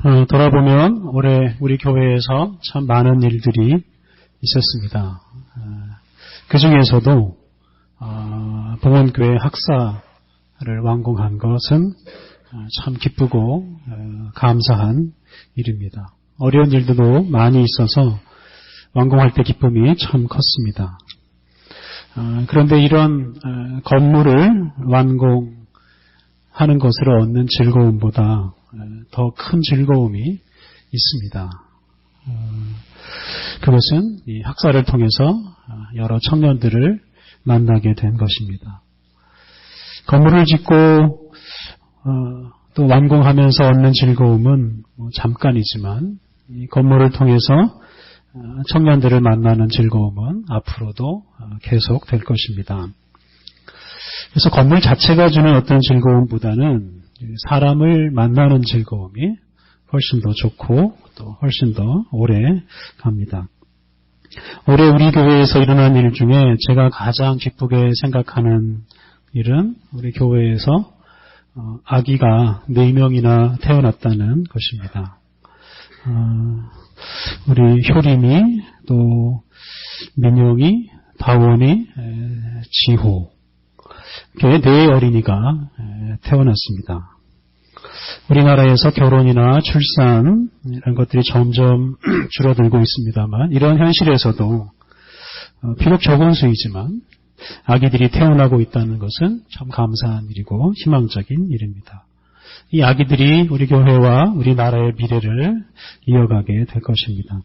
돌아보면 올해 우리 교회에서 참 많은 일들이 있었습니다. 그 중에서도 봉원교회 학사를 완공한 것은 참 기쁘고 감사한 일입니다. 어려운 일들도 많이 있어서 완공할 때 기쁨이 참 컸습니다. 그런데 이런 건물을 완공하는 것으로 얻는 즐거움보다 더 큰 즐거움이 있습니다. 그것은 이 학사를 통해서 여러 청년들을 만나게 된 것입니다. 건물을 짓고 또 완공하면서 얻는 즐거움은 잠깐이지만 이 건물을 통해서 청년들을 만나는 즐거움은 앞으로도 계속 될 것입니다. 그래서 건물 자체가 주는 어떤 즐거움보다는 사람을 만나는 즐거움이 훨씬 더 좋고 또 훨씬 더 오래 갑니다. 올해 우리 교회에서 일어난 일 중에 제가 가장 기쁘게 생각하는 일은 우리 교회에서 아기가 4명이나 태어났다는 것입니다. 우리 효림이, 또 민영이, 다원이, 지호 이렇게 4 어린이가 태어났습니다. 우리나라에서 결혼이나 출산 이런 것들이 점점 줄어들고 있습니다만 이런 현실에서도 비록 적은 수이지만 아기들이 태어나고 있다는 것은 참 감사한 일이고 희망적인 일입니다. 이 아기들이 우리 교회와 우리나라의 미래를 이어가게 될 것입니다.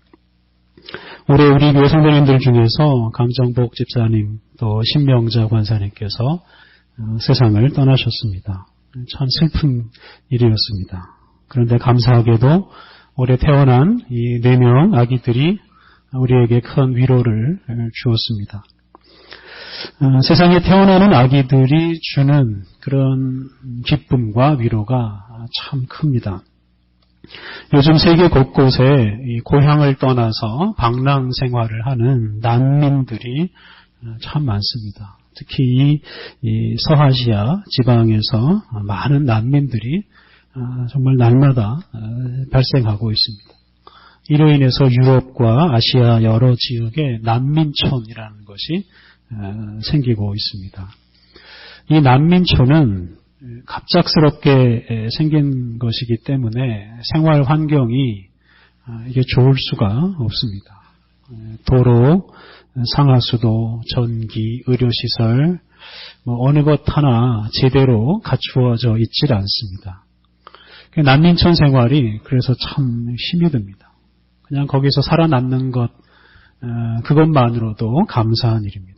올해 우리 교회 성도님들 중에서 강정복 집사님 또 신명자 권사님께서 세상을 떠나셨습니다. 참 슬픈 일이었습니다. 그런데 감사하게도 올해 태어난 이 4명 아기들이 우리에게 큰 위로를 주었습니다. 세상에 태어나는 아기들이 주는 그런 기쁨과 위로가 참 큽니다. 요즘 세계 곳곳에 이 고향을 떠나서 방랑 생활을 하는 난민들이 참 많습니다. 특히 이 서아시아 지방에서 많은 난민들이 정말 날마다 발생하고 있습니다. 이로 인해서 유럽과 아시아 여러 지역에 난민촌이라는 것이 생기고 있습니다. 이 난민촌은 갑작스럽게 생긴 것이기 때문에 생활 환경이 이게 좋을 수가 없습니다. 도로, 상하수도, 전기, 의료시설 어느 것 하나 제대로 갖추어져 있질 않습니다. 난민촌 생활이 그래서 참 힘이 듭니다. 그냥 거기서 살아남는 것 그것만으로도 감사한 일입니다.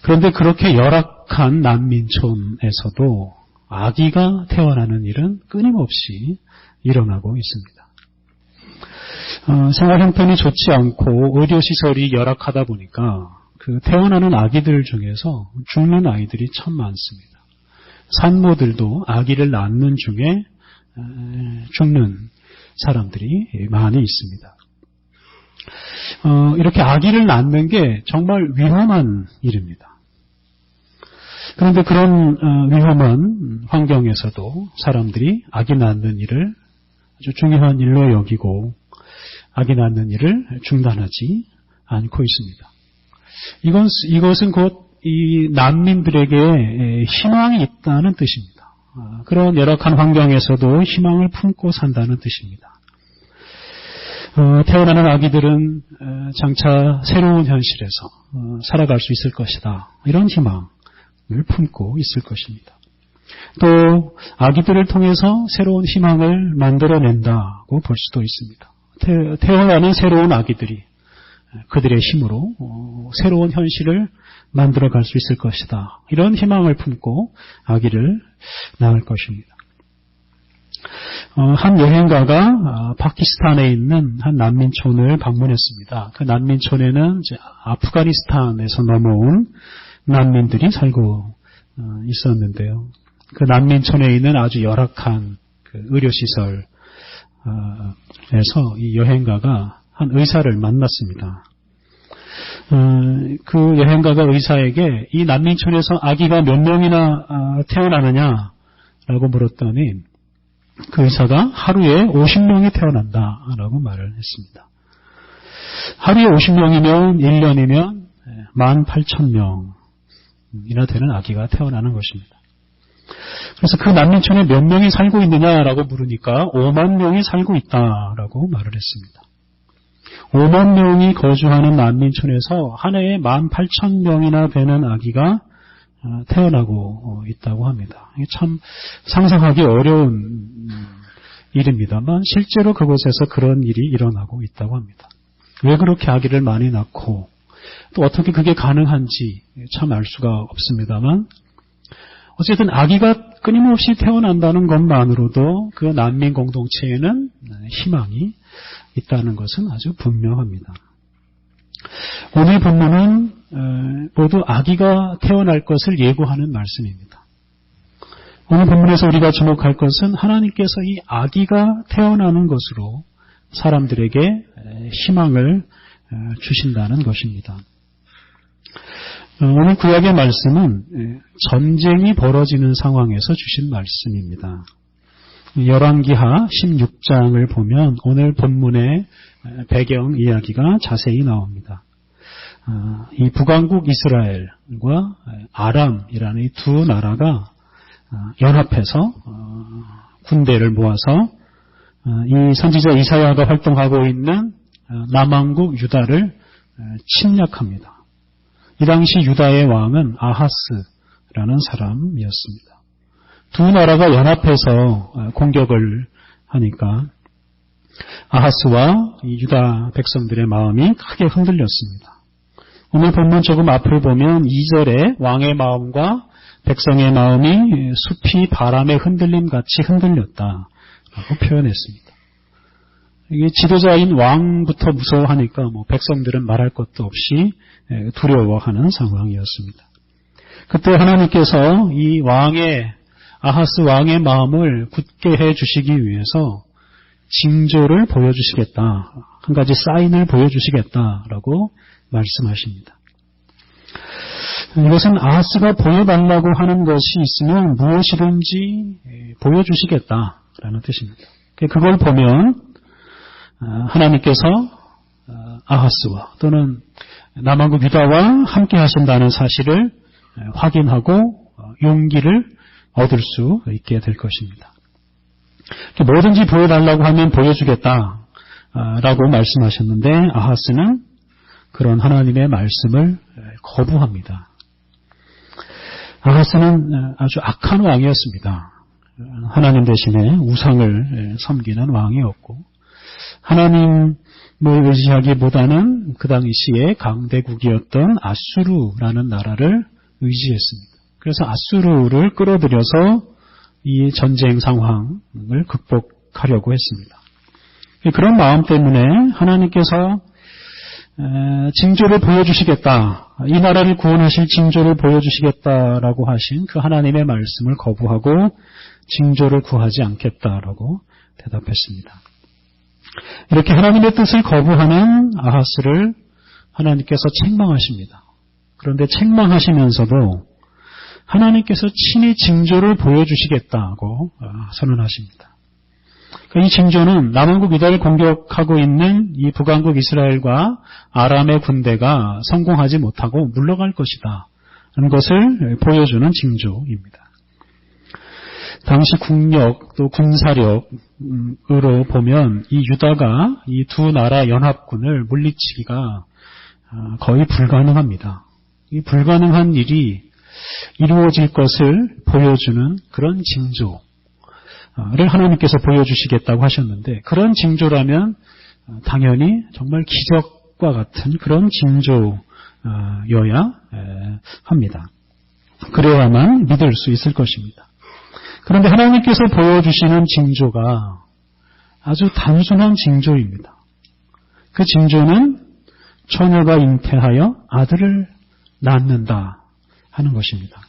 그런데 그렇게 열악한 난민촌에서도 아기가 태어나는 일은 끊임없이 일어나고 있습니다. 생활 형편이 좋지 않고 의료시설이 열악하다 보니까 그 태어나는 아기들 중에서 죽는 아이들이 참 많습니다. 산모들도 아기를 낳는 중에 죽는 사람들이 많이 있습니다. 이렇게 아기를 낳는 게 정말 위험한 일입니다. 그런데 그런 위험한 환경에서도 사람들이 아기 낳는 일을 아주 중요한 일로 여기고 아기 낳는 일을 중단하지 않고 있습니다. 이것은 곧 이 난민들에게 희망이 있다는 뜻입니다. 그런 열악한 환경에서도 희망을 품고 산다는 뜻입니다. 태어나는 아기들은 장차 새로운 현실에서 살아갈 수 있을 것이다. 이런 희망을 품고 있을 것입니다. 또 아기들을 통해서 새로운 희망을 만들어낸다고 볼 수도 있습니다. 태어나는 새로운 아기들이 그들의 힘으로 새로운 현실을 만들어갈 수 있을 것이다. 이런 희망을 품고 아기를 낳을 것입니다. 한 여행가가 파키스탄에 있는 한 난민촌을 방문했습니다. 그 난민촌에는 이제 아프가니스탄에서 넘어온 난민들이 살고 있었는데요. 그 난민촌에 있는 아주 열악한 그 의료시설에서 이 여행가가 한 의사를 만났습니다. 그 여행가가 의사에게 이 난민촌에서 아기가 몇 명이나 태어나느냐라고 물었더니 그 의사가 하루에 50명이 태어난다라고 말을 했습니다. 하루에 50명이면 1년이면 18,000명이나 되는 아기가 태어나는 것입니다. 그래서 그 난민촌에 몇 명이 살고 있느냐라고 물으니까 5만 명이 살고 있다라고 말을 했습니다. 5만 명이 거주하는 난민촌에서 한 해에 18,000명이나 되는 아기가 태어나고 있다고 합니다. 이게 참 상상하기 어려운 일입니다만 실제로 그곳에서 그런 일이 일어나고 있다고 합니다. 왜 그렇게 아기를 많이 낳고 또 어떻게 그게 가능한지 참 알 수가 없습니다만 어쨌든 아기가 끊임없이 태어난다는 것만으로도 그 난민 공동체에는 희망이 있다는 것은 아주 분명합니다. 오늘 본문은 모두 아기가 태어날 것을 예고하는 말씀입니다. 오늘 본문에서 우리가 주목할 것은 하나님께서 이 아기가 태어나는 것으로 사람들에게 희망을 주신다는 것입니다. 오늘 구약의 말씀은 전쟁이 벌어지는 상황에서 주신 말씀입니다. 열왕기하 16장을 보면 오늘 본문의 배경 이야기가 자세히 나옵니다. 이 북왕국 이스라엘과 아람이라는 이 두 나라가 연합해서 군대를 모아서 이 선지자 이사야가 활동하고 있는 남왕국 유다를 침략합니다. 이 당시 유다의 왕은 아하스라는 사람이었습니다. 두 나라가 연합해서 공격을 하니까 아하스와 이 유다 백성들의 마음이 크게 흔들렸습니다. 오늘 본문 조금 앞을 보면 2절에 왕의 마음과 백성의 마음이 숲이 바람에 흔들림 같이 흔들렸다라고 표현했습니다. 이게 지도자인 왕부터 무서워하니까 백성들은 말할 것도 없이 두려워하는 상황이었습니다. 그때 하나님께서 이 아하스 왕의 마음을 굳게 해 주시기 위해서 징조를 보여주시겠다. 한 가지 사인을 보여주시겠다라고 말씀하십니다. 이것은 아하스가 보여달라고 하는 것이 있으면 무엇이든지 보여주시겠다라는 뜻입니다. 그걸 보면 하나님께서 아하스와 또는 남왕국 유다와 함께 하신다는 사실을 확인하고 용기를 얻을 수 있게 될 것입니다. 뭐든지 보여달라고 하면 보여주겠다라고 말씀하셨는데 아하스는 그런 하나님의 말씀을 거부합니다. 아하스는 아주 악한 왕이었습니다. 하나님 대신에 우상을 섬기는 왕이었고 하나님을 의지하기보다는 그 당시에 강대국이었던 아수르라는 나라를 의지했습니다. 그래서 아수르를 끌어들여서 이 전쟁 상황을 극복하려고 했습니다. 그런 마음 때문에 하나님께서 징조를 보여주시겠다, 이 나라를 구원하실 징조를 보여주시겠다라고 하신 그 하나님의 말씀을 거부하고 징조를 구하지 않겠다라고 대답했습니다. 이렇게 하나님의 뜻을 거부하는 아하스를 하나님께서 책망하십니다. 그런데 책망하시면서도 하나님께서 친히 징조를 보여주시겠다고 선언하십니다. 이 징조는 남왕국 유다를 공격하고 있는 이 북왕국 이스라엘과 아람의 군대가 성공하지 못하고 물러갈 것이다 라는 것을 보여주는 징조입니다. 당시 국력 또 군사력으로 보면 이 유다가 이 두 나라 연합군을 물리치기가 거의 불가능합니다. 이 불가능한 일이 이루어질 것을 보여주는 그런 징조를 하나님께서 보여주시겠다고 하셨는데 그런 징조라면 당연히 정말 기적과 같은 그런 징조여야 합니다. 그래야만 믿을 수 있을 것입니다. 그런데 하나님께서 보여주시는 징조가 아주 단순한 징조입니다. 그 징조는 처녀가 잉태하여 아들을 낳는다 하는 것입니다.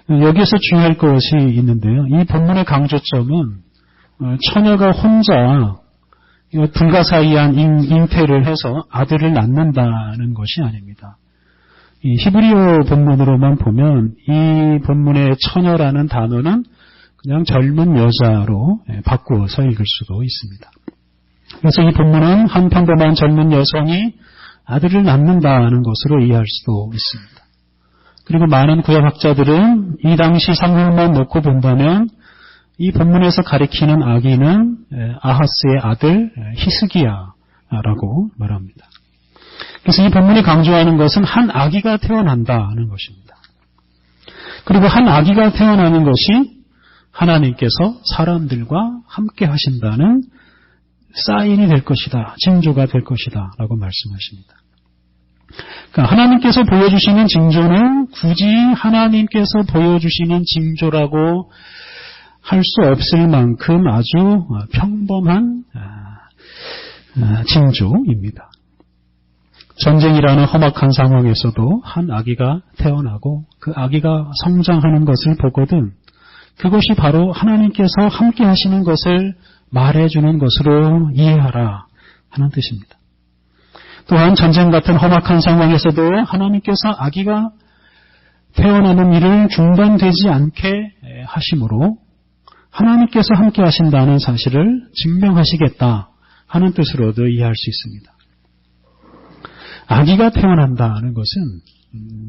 여기에서 중요할 것이 있는데요. 이 본문의 강조점은 처녀가 혼자 불가사의한 잉태를 해서 아들을 낳는다는 것이 아닙니다. 이 히브리어 본문으로만 보면 이 본문의 처녀라는 단어는 그냥 젊은 여자로 바꾸어서 읽을 수도 있습니다. 그래서 이 본문은 한 평범한 젊은 여성이 아들을 낳는다는 것으로 이해할 수도 있습니다. 그리고 많은 구약학자들은 이 당시 상황만 놓고 본다면 이 본문에서 가리키는 아기는 아하스의 아들 히스기야라고 말합니다. 그래서 이 본문이 강조하는 것은 한 아기가 태어난다는 것입니다. 그리고 한 아기가 태어나는 것이 하나님께서 사람들과 함께 하신다는 사인이 될 것이다, 징조가 될 것이다 라고 말씀하십니다. 그러니까 하나님께서 보여주시는 징조는 굳이 하나님께서 보여주시는 징조라고 할 수 없을 만큼 아주 평범한 징조입니다. 전쟁이라는 험악한 상황에서도 한 아기가 태어나고 그 아기가 성장하는 것을 보거든 그것이 바로 하나님께서 함께 하시는 것을 말해주는 것으로 이해하라 하는 뜻입니다. 또한 전쟁 같은 험악한 상황에서도 하나님께서 아기가 태어나는 일을 중단되지 않게 하심으로 하나님께서 함께 하신다는 사실을 증명하시겠다 하는 뜻으로도 이해할 수 있습니다. 아기가 태어난다는 것은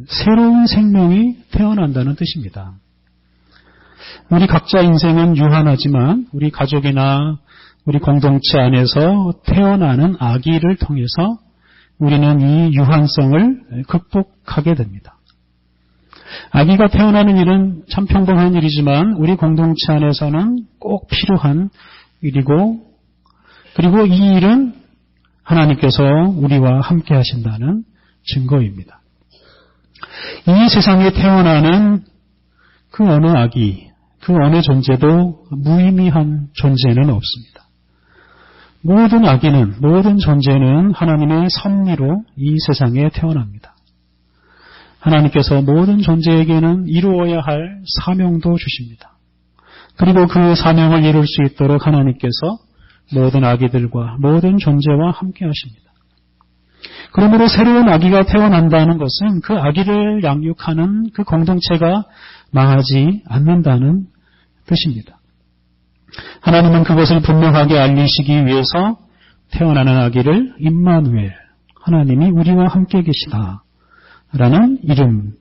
새로운 생명이 태어난다는 뜻입니다. 우리 각자 인생은 유한하지만 우리 가족이나 우리 공동체 안에서 태어나는 아기를 통해서 우리는 이 유한성을 극복하게 됩니다. 아기가 태어나는 일은 참 평범한 일이지만 우리 공동체 안에서는 꼭 필요한 일이고 그리고 이 일은 하나님께서 우리와 함께 하신다는 증거입니다. 이 세상에 태어나는 그 어느 아기, 그 어느 존재도 무의미한 존재는 없습니다. 모든 아기는, 모든 존재는 하나님의 섭리로 이 세상에 태어납니다. 하나님께서 모든 존재에게는 이루어야 할 사명도 주십니다. 그리고 그 사명을 이룰 수 있도록 하나님께서 모든 아기들과 모든 존재와 함께 하십니다. 그러므로 새로운 아기가 태어난다는 것은 그 아기를 양육하는 그 공동체가 망하지 않는다는 뜻입니다. 하나님은 그것을 분명하게 알리시기 위해서 태어나는 아기를 임마누엘, 하나님이 우리와 함께 계시다 라는 이름으로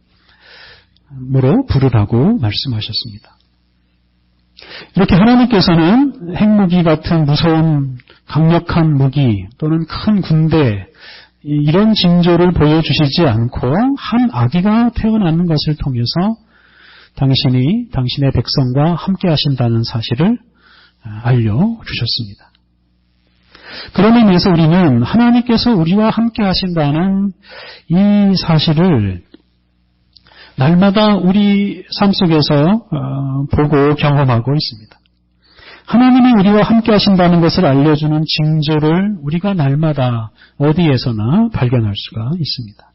부르라고 말씀하셨습니다. 이렇게 하나님께서는 핵무기 같은 무서운 강력한 무기 또는 큰 군대 이런 징조를 보여주시지 않고 한 아기가 태어나는 것을 통해서 당신이 당신의 백성과 함께 하신다는 사실을 알려주셨습니다. 그런 의미에서 우리는 하나님께서 우리와 함께 하신다는 이 사실을 날마다 우리 삶 속에서 보고 경험하고 있습니다. 하나님이 우리와 함께 하신다는 것을 알려주는 징조를 우리가 날마다 어디에서나 발견할 수가 있습니다.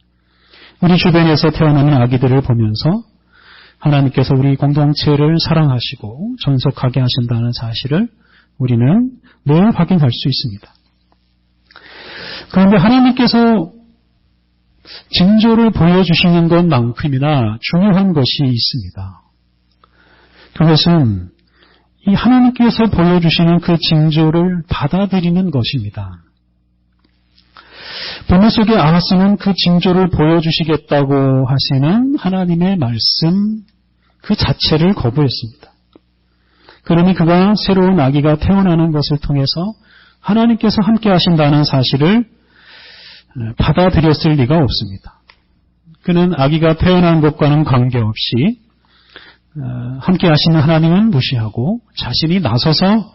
우리 주변에서 태어나는 아기들을 보면서 하나님께서 우리 공동체를 사랑하시고 전속하게 하신다는 사실을 우리는 늘 확인할 수 있습니다. 그런데 하나님께서 징조를 보여주시는 것만큼이나 중요한 것이 있습니다. 그것은 이 하나님께서 보여주시는 그 징조를 받아들이는 것입니다. 본문 속에 아하스는 그 징조를 보여주시겠다고 하시는 하나님의 말씀 그 자체를 거부했습니다. 그러니 그가 새로운 아기가 태어나는 것을 통해서 하나님께서 함께 하신다는 사실을 받아들였을 리가 없습니다. 그는 아기가 태어난 것과는 관계없이 함께 하시는 하나님은 무시하고 자신이 나서서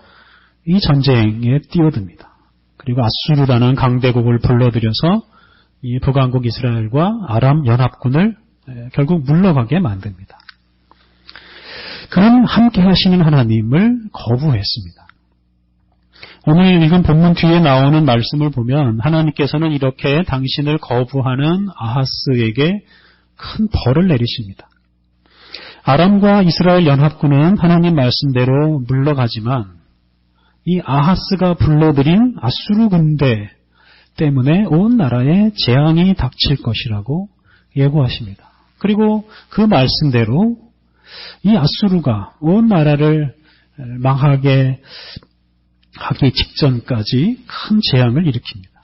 이 전쟁에 뛰어듭니다. 그리고 아수르라는 강대국을 불러들여서 이 북왕국 이스라엘과 아람 연합군을 결국 물러가게 만듭니다. 그는 함께 하시는 하나님을 거부했습니다. 오늘 읽은 본문 뒤에 나오는 말씀을 보면 하나님께서는 이렇게 당신을 거부하는 아하스에게 큰 벌을 내리십니다. 아람과 이스라엘 연합군은 하나님 말씀대로 물러가지만 이 아하스가 불러들인 아수르 군대 때문에 온 나라에 재앙이 닥칠 것이라고 예고하십니다. 그리고 그 말씀대로 이 앗수르가 온 나라를 망하게 하기 직전까지 큰 재앙을 일으킵니다.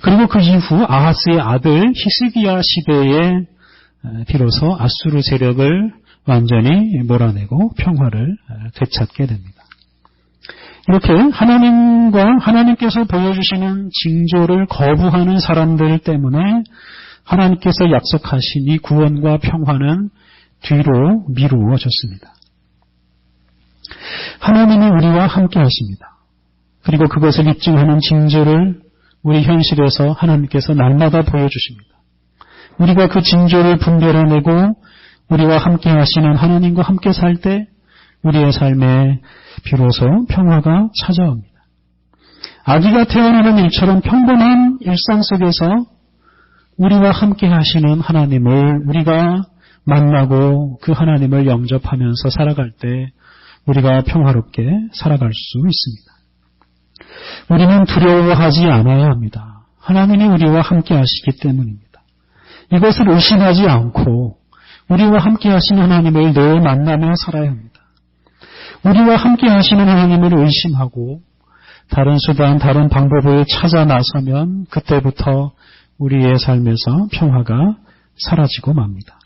그리고 그 이후 아하스의 아들 히스기야 시대에 비로소 앗수르 세력을 완전히 몰아내고 평화를 되찾게 됩니다. 이렇게 하나님께서 보여주시는 징조를 거부하는 사람들 때문에 하나님께서 약속하신 이 구원과 평화는 뒤로 미루어졌습니다. 하나님이 우리와 함께 하십니다. 그리고 그것을 입증하는 징조를 우리 현실에서 하나님께서 날마다 보여주십니다. 우리가 그 징조를 분별해내고 우리와 함께 하시는 하나님과 함께 살 때 우리의 삶에 비로소 평화가 찾아옵니다. 아기가 태어나는 일처럼 평범한 일상 속에서 우리와 함께 하시는 하나님을 우리가 만나고 그 하나님을 영접하면서 살아갈 때 우리가 평화롭게 살아갈 수 있습니다. 우리는 두려워하지 않아야 합니다. 하나님이 우리와 함께 하시기 때문입니다. 이것을 의심하지 않고 우리와 함께 하시는 하나님을 늘 만나며 살아야 합니다. 우리와 함께 하시는 하나님을 의심하고 다른 수단, 다른 방법을 찾아 나서면 그때부터 우리의 삶에서 평화가 사라지고 맙니다.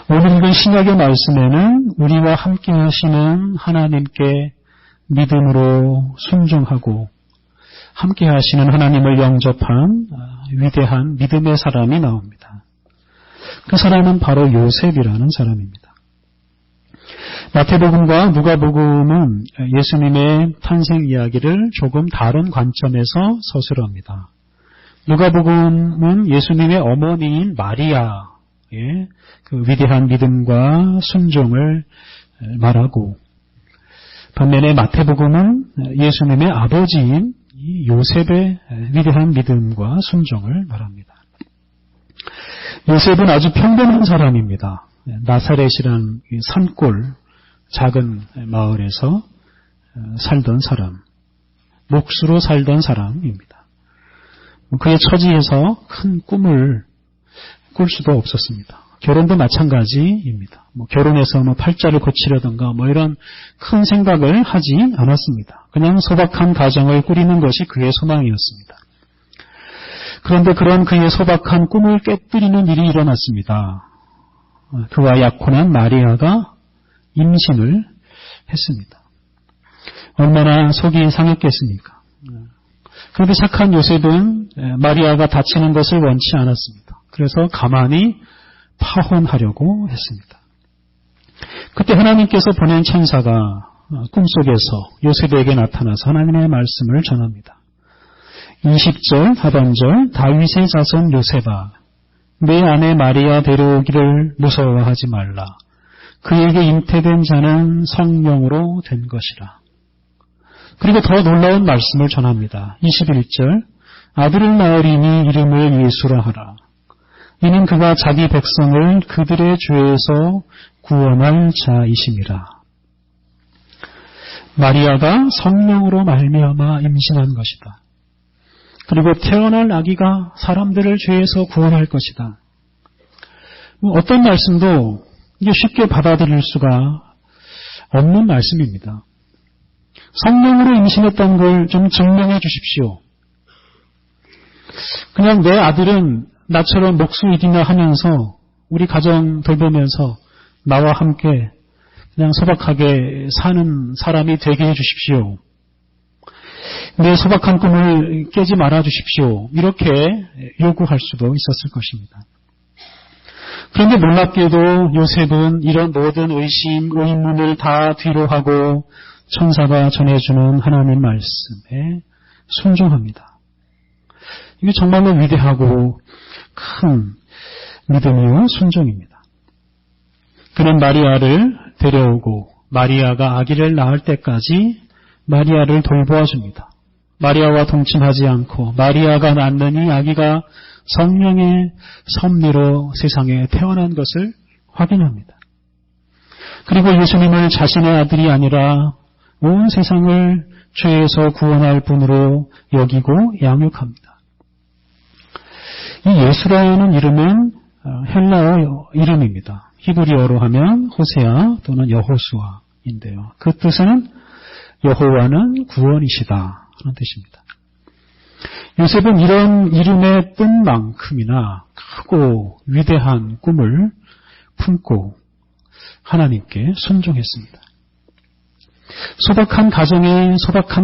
오늘 읽은 신약의 말씀에는 우리와 함께 하시는 하나님께 믿음으로 순종하고 함께 하시는 하나님을 영접한 위대한 믿음의 사람이 나옵니다. 그 사람은 바로 요셉이라는 사람입니다. 마태복음과 누가복음은 예수님의 탄생 이야기를 조금 다른 관점에서 서술합니다. 누가복음은 예수님의 어머니인 마리아의 그 위대한 믿음과 순종을 말하고, 반면에 마태복음은 예수님의 아버지인 요셉의 위대한 믿음과 순종을 말합니다. 요셉은 아주 평범한 사람입니다. 나사렛이란 산골 작은 마을에서 살던 사람, 몫으로 살던 사람입니다. 그의 처지에서 큰 꿈을 꿀 수도 없었습니다. 결혼도 마찬가지입니다. 결혼해서 팔자를 고치려던가 이런 큰 생각을 하지 않았습니다. 그냥 소박한 가정을 꾸리는 것이 그의 소망이었습니다. 그런데 그런 그의 소박한 꿈을 깨뜨리는 일이 일어났습니다. 그와 약혼한 마리아가 임신을 했습니다. 얼마나 속이 상했겠습니까? 그런데 착한 요셉은 마리아가 다치는 것을 원치 않았습니다. 그래서 가만히 파혼하려고 했습니다. 그때 하나님께서 보낸 천사가 꿈속에서 요셉에게 나타나서 하나님의 말씀을 전합니다. 20절 하반절, 다윗의 자손 요셉아, 내 아내 마리아 데려오기를 무서워하지 말라. 그에게 잉태된 자는 성령으로 된 것이라. 그리고 더 놀라운 말씀을 전합니다. 21절, 아들을 낳으리니 이름을 예수라 하라. 이는 그가 자기 백성을 그들의 죄에서 구원할 자이심이라. 마리아가 성령으로 말미암아 임신한 것이다. 그리고 태어날 아기가 사람들을 죄에서 구원할 것이다. 어떤 말씀도 이게 쉽게 받아들일 수가 없는 말씀입니다. 성령으로 임신했다는 걸 좀 증명해 주십시오. 그냥 내 아들은 나처럼 목수일이나 하면서 우리 가정 돌보면서 나와 함께 그냥 소박하게 사는 사람이 되게 해 주십시오. 내 소박한 꿈을 깨지 말아 주십시오. 이렇게 요구할 수도 있었을 것입니다. 그런데 놀랍게도 요셉은 이런 모든 의심, 의문을 다 뒤로하고 천사가 전해주는 하나님 말씀에 순종합니다. 이게 정말로 위대하고 큰 믿음이요 순종입니다. 그는 마리아를 데려오고 마리아가 아기를 낳을 때까지 마리아를 돌보아 줍니다. 마리아와 동침하지 않고 마리아가 낳는 이 아기가 성령의 섭리로 세상에 태어난 것을 확인합니다. 그리고 예수님을 자신의 아들이 아니라 온 세상을 죄에서 구원할 분으로 여기고 양육합니다. 이 예수라는 이름은 헬라어 이름입니다. 히브리어로 하면 호세아 또는 여호수아인데요. 그 뜻은 여호와는 구원이시다 하는 뜻입니다. 요셉은 이런 이름의 뜻만큼이나 크고 위대한 꿈을 품고 하나님께 순종했습니다. 소박한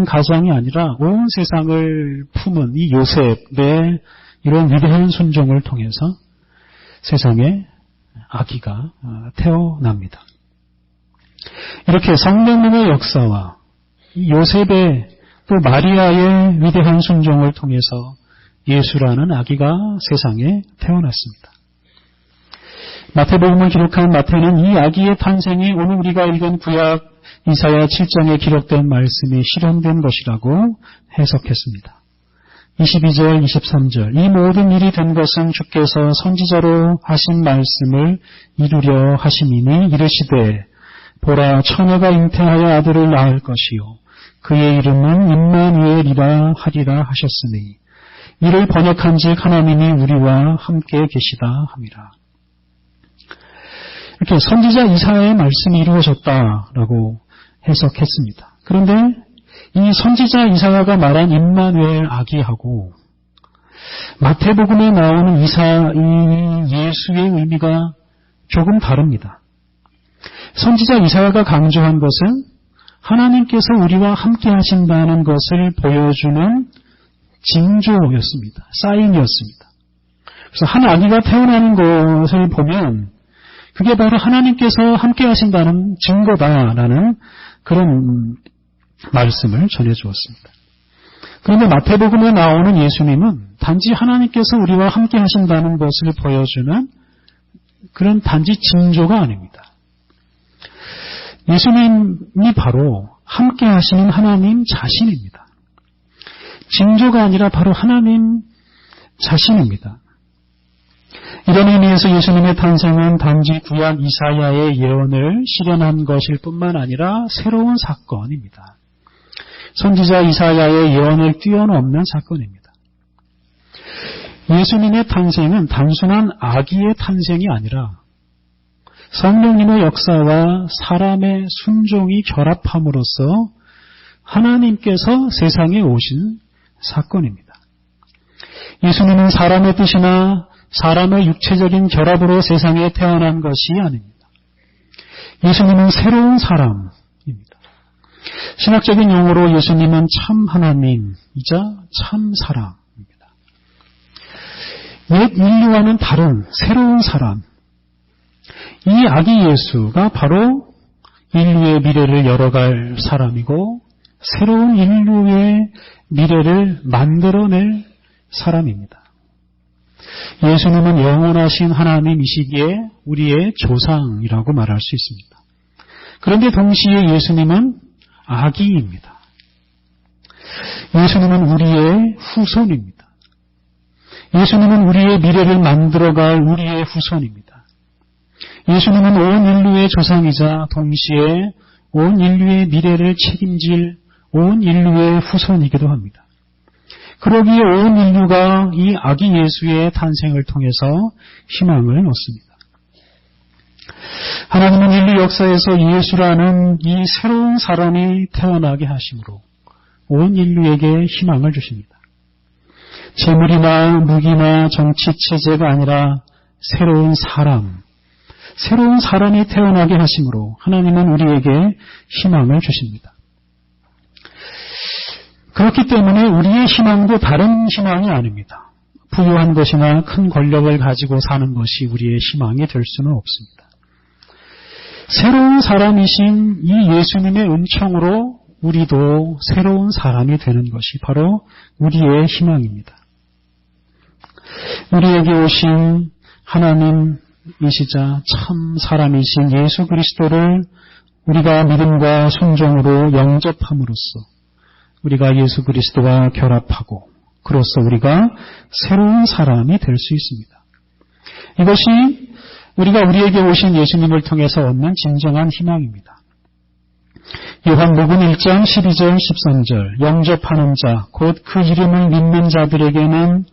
가정이 아니라 온 세상을 품은 이 요셉의 이런 위대한 순종을 통해서 세상에 아기가 태어납니다. 이렇게 성령님의 역사와 요셉의 또 마리아의 위대한 순종을 통해서 예수라는 아기가 세상에 태어났습니다. 마태복음을 기록한 마태는 이 아기의 탄생이 오늘 우리가 읽은 구약 이사야 7장에 기록된 말씀이 실현된 것이라고 해석했습니다. 22절, 23절 이 모든 일이 된 것은 주께서 선지자로 하신 말씀을 이루려 하심이니 이르시되 보라 처녀가 잉태하여 아들을 낳을 것이요 그의 이름은 임마누엘이라 하리라 하셨으니 이를 번역한즉 하나님이 우리와 함께 계시다 함이라. 이렇게 선지자 이사야의 말씀이 이루어졌다라고 해석했습니다. 그런데 이 선지자 이사야가 말한 임마누엘 아기하고 마태복음에 나오는 이 예수의 의미가 조금 다릅니다. 선지자 이사야가 강조한 것은 하나님께서 우리와 함께 하신다는 것을 보여주는 징조였습니다. 사인이었습니다. 그래서 한 아기가 태어나는 것을 보면 그게 바로 하나님께서 함께 하신다는 증거다라는 그런 말씀을 전해주었습니다. 그런데 마태복음에 나오는 예수님은 단지 하나님께서 우리와 함께 하신다는 것을 보여주는 그런 단지 징조가 아닙니다. 예수님이 바로 함께 하시는 하나님 자신입니다. 징조가 아니라 바로 하나님 자신입니다. 이런 의미에서 예수님의 탄생은 단지 구약 이사야의 예언을 실현한 것일 뿐만 아니라 새로운 사건입니다. 선지자 이사야의 예언을 뛰어넘는 사건입니다. 예수님의 탄생은 단순한 아기의 탄생이 아니라 성령님의 역사와 사람의 순종이 결합함으로써 하나님께서 세상에 오신 사건입니다. 예수님은 사람의 뜻이나 사람의 육체적인 결합으로 세상에 태어난 것이 아닙니다. 예수님은 새로운 사람입니다. 신학적인 용어로 예수님은 참 하나님이자 참 사람입니다. 옛 인류와는 다른 새로운 사람, 이 아기 예수가 바로 인류의 미래를 열어갈 사람이고 새로운 인류의 미래를 만들어낼 사람입니다. 예수님은 영원하신 하나님이시기에 우리의 조상이라고 말할 수 있습니다. 그런데 동시에 예수님은 아기입니다. 예수님은 우리의 후손입니다. 예수님은 우리의 미래를 만들어갈 우리의 후손입니다. 예수님은 온 인류의 조상이자 동시에 온 인류의 미래를 책임질 온 인류의 후손이기도 합니다. 그러기에 온 인류가 이 아기 예수의 탄생을 통해서 희망을 얻습니다. 하나님은 인류 역사에서 예수라는 이 새로운 사람이 태어나게 하심으로 온 인류에게 희망을 주십니다. 재물이나 무기나 정치 체제가 아니라 새로운 사람이 태어나게 하심으로 하나님은 우리에게 희망을 주십니다. 그렇기 때문에 우리의 희망도 다른 희망이 아닙니다. 부유한 것이나 큰 권력을 가지고 사는 것이 우리의 희망이 될 수는 없습니다. 새로운 사람이신 이 예수님의 은총으로 우리도 새로운 사람이 되는 것이 바로 우리의 희망입니다. 우리에게 오신 하나님이시자 참 사람이신 예수 그리스도를 우리가 믿음과 순종으로 영접함으로써 우리가 예수 그리스도와 결합하고 그로써 우리가 새로운 사람이 될 수 있습니다. 이것이 우리가 우리에게 오신 예수님을 통해서 얻는 진정한 희망입니다. 요한복음 1장 12절 13절 영접하는 자 곧 그 이름을 믿는 자들에게는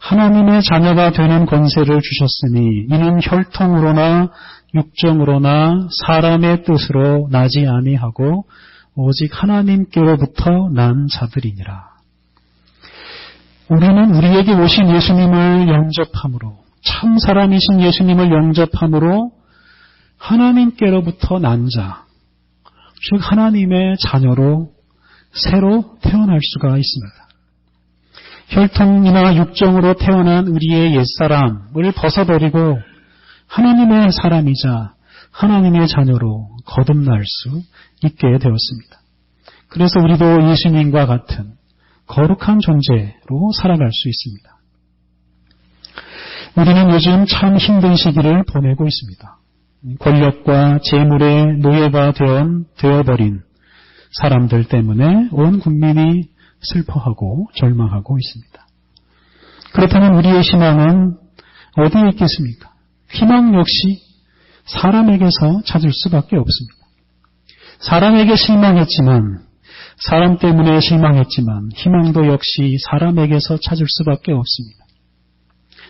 하나님의 자녀가 되는 권세를 주셨으니 이는 혈통으로나 육정으로나 사람의 뜻으로 나지 아니하고 오직 하나님께로부터 난 자들이니라. 우리는 우리에게 오신 예수님을 영접함으로, 참 사람이신 예수님을 영접함으로 하나님께로부터 난 자, 즉 하나님의 자녀로 새로 태어날 수가 있습니다. 혈통이나 육정으로 태어난 우리의 옛사람을 벗어버리고 하나님의 사람이자 하나님의 자녀로 거듭날 수 있게 되었습니다. 그래서 우리도 예수님과 같은 거룩한 존재로 살아갈 수 있습니다. 우리는 요즘 참 힘든 시기를 보내고 있습니다. 권력과 재물의 노예가 되어버린 사람들 때문에 온 국민이 슬퍼하고 절망하고 있습니다. 그렇다면 우리의 희망은 어디에 있겠습니까? 희망 역시 사람에게서 찾을 수밖에 없습니다. 사람에게 실망했지만, 사람 때문에 실망했지만 희망도 역시 사람에게서 찾을 수밖에 없습니다.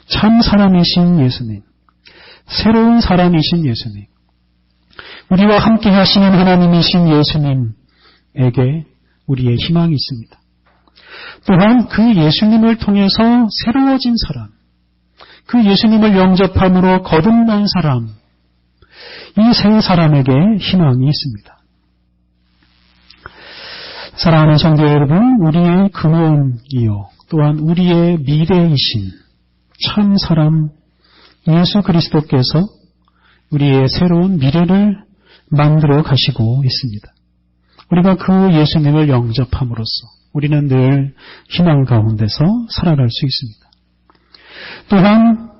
참 사람이신 예수님, 새로운 사람이신 예수님, 우리와 함께 하시는 하나님이신 예수님에게 우리의 희망이 있습니다. 또한 그 예수님을 통해서 새로워진 사람, 그 예수님을 영접함으로 거듭난 사람, 이 세 사람에게 희망이 있습니다. 사랑하는 성도 여러분, 우리의 근원이요 또한 우리의 미래이신 참 사람 예수 그리스도께서 우리의 새로운 미래를 만들어 가시고 있습니다. 우리가 그 예수님을 영접함으로써 우리는 늘 희망 가운데서 살아갈 수 있습니다. 또한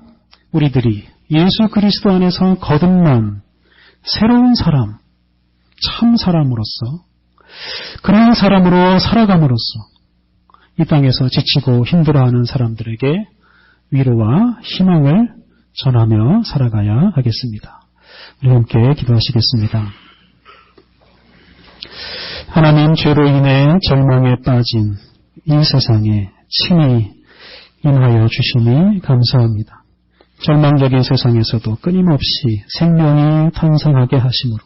우리들이 예수 그리스도 안에서 거듭난 새로운 사람, 참 사람으로서 그런 사람으로 살아감으로써 이 땅에서 지치고 힘들어하는 사람들에게 위로와 희망을 전하며 살아가야 하겠습니다. 우리 함께 기도하시겠습니다. 하나님, 죄로 인해 절망에 빠진 이 세상에 친히 임하여 주시니 감사합니다. 절망적인 세상에서도 끊임없이 생명이 탄생하게 하심으로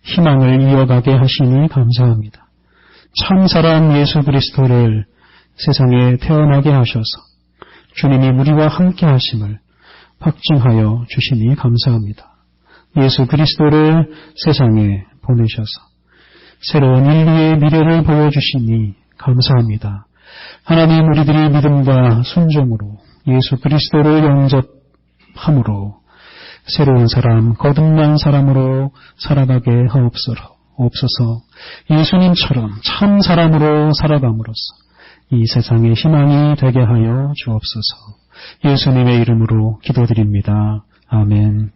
희망을 이어가게 하시니 감사합니다. 참 사람 예수 그리스도를 세상에 태어나게 하셔서 주님이 우리와 함께 하심을 확증하여 주시니 감사합니다. 예수 그리스도를 세상에 보내셔서 새로운 인류의 미래를 보여주시니 감사합니다. 하나님, 우리들이 믿음과 순종으로 예수 그리스도를 영접함으로 새로운 사람, 거듭난 사람으로 살아가게 하옵소서. 예수님처럼 참 사람으로 살아감으로써 이 세상의 희망이 되게 하여 주옵소서. 예수님의 이름으로 기도드립니다. 아멘.